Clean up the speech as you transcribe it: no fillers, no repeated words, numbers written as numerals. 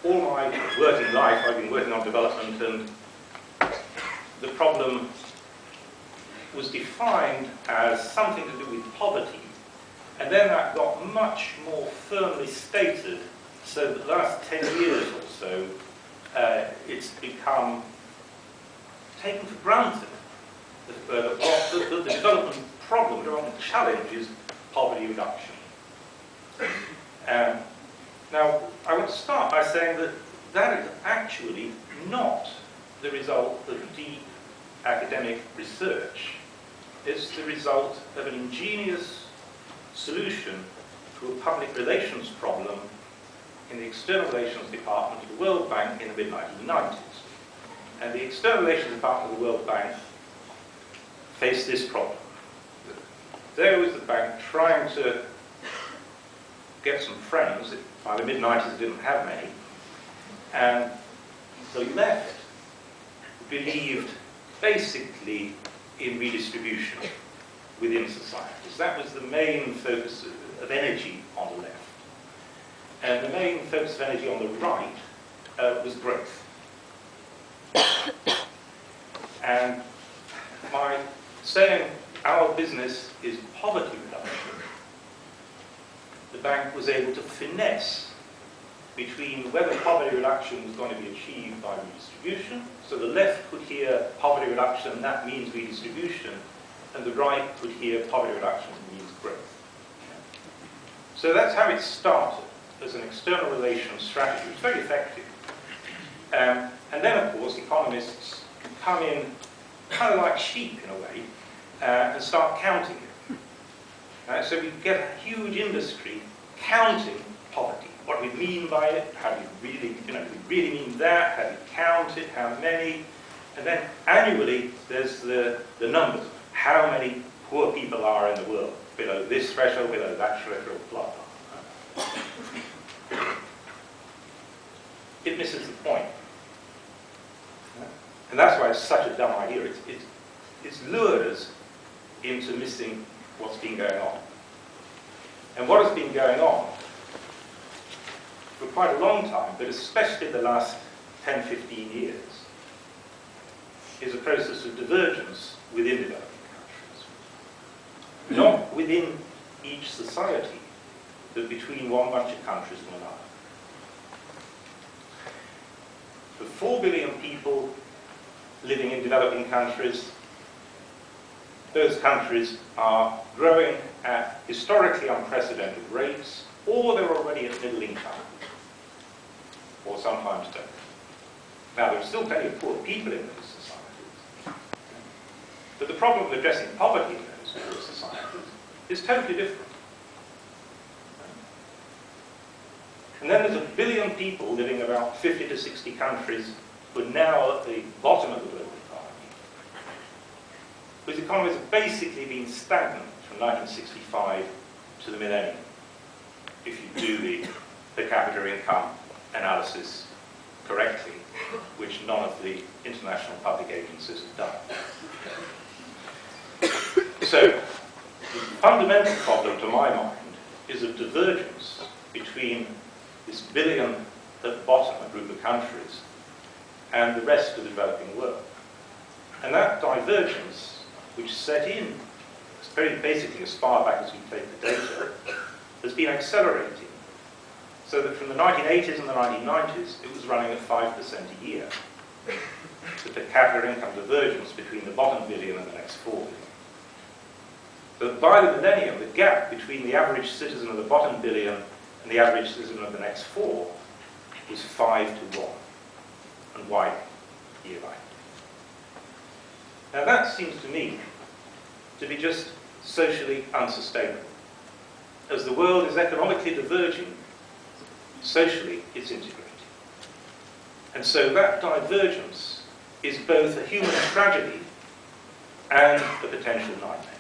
all my working life I've been working on development, and the problem was defined as something to do with poverty, and then that got much more firmly stated, so that the last 10 years or so it's become taken for granted that the development problem, the development challenge is poverty reduction. Now, I want to start by saying that that is actually not the result of deep academic research. It's the result of an ingenious solution to a public relations problem in the External Relations Department of the World Bank in the mid-1990s. And the External Relations Department of the World Bank faced this problem. There was the bank trying to get some friends. By the mid-90s, it didn't have many. And the left believed basically in redistribution within societies. That was the main focus of energy on the left. And the main focus of energy on the right was growth. And by saying our business is poverty reduction, the bank was able to finesse between whether poverty reduction was going to be achieved by redistribution. So the left could hear poverty reduction, that means redistribution, and the right could hear poverty reduction means growth. So that's how it started as an external relations strategy. It was very effective. And then, of course, economists come in kind of like sheep in a way and start counting it. So we get a huge industry counting poverty. What do we mean by it? How do we really, do we really mean that? How do we count it? How many? And then annually, there's the numbers. How many poor people are in the world? Below this threshold, below that threshold, blah, blah. It misses the point. And that's why it's such a dumb idea. It's lured us into missing what's been going on. And what has been going on for quite a long time, but especially the last 10, 15 years, is a process of divergence within developing countries. Not within each society, but between one bunch of countries and another. The 4 billion people living in developing countries, those countries are growing at historically unprecedented rates, or they're already at middle income, or sometimes don't. Now, there are still plenty of poor people in those societies, but the problem of addressing poverty in those poor societies is totally different. And then there's 1 billion people living in about 50 to 60 countries who are now at the bottom of the global economy, whose economies have basically been stagnant from 1965 to the millennium, if you do the per capita income analysis correctly, which none of the international public agencies have done. So, the fundamental problem, to my mind, is a divergence between this billion at the bottom, a group of countries, and the rest of the developing world. And that divergence, which set in very basically as far back as we played the data, has been accelerating. So that from the 1980s and the 1990s, it was running at 5% a year. The per capita income divergence between the bottom billion and the next 4 billion. But by the millennium, the gap between the average citizen of the bottom billion and the average citizen of the next 4 was 5 to 1, and widening year by year. Now that seems to me to be just socially unsustainable. As the world is economically diverging, socially it's integrating. And so that divergence is both a human tragedy and a potential nightmare.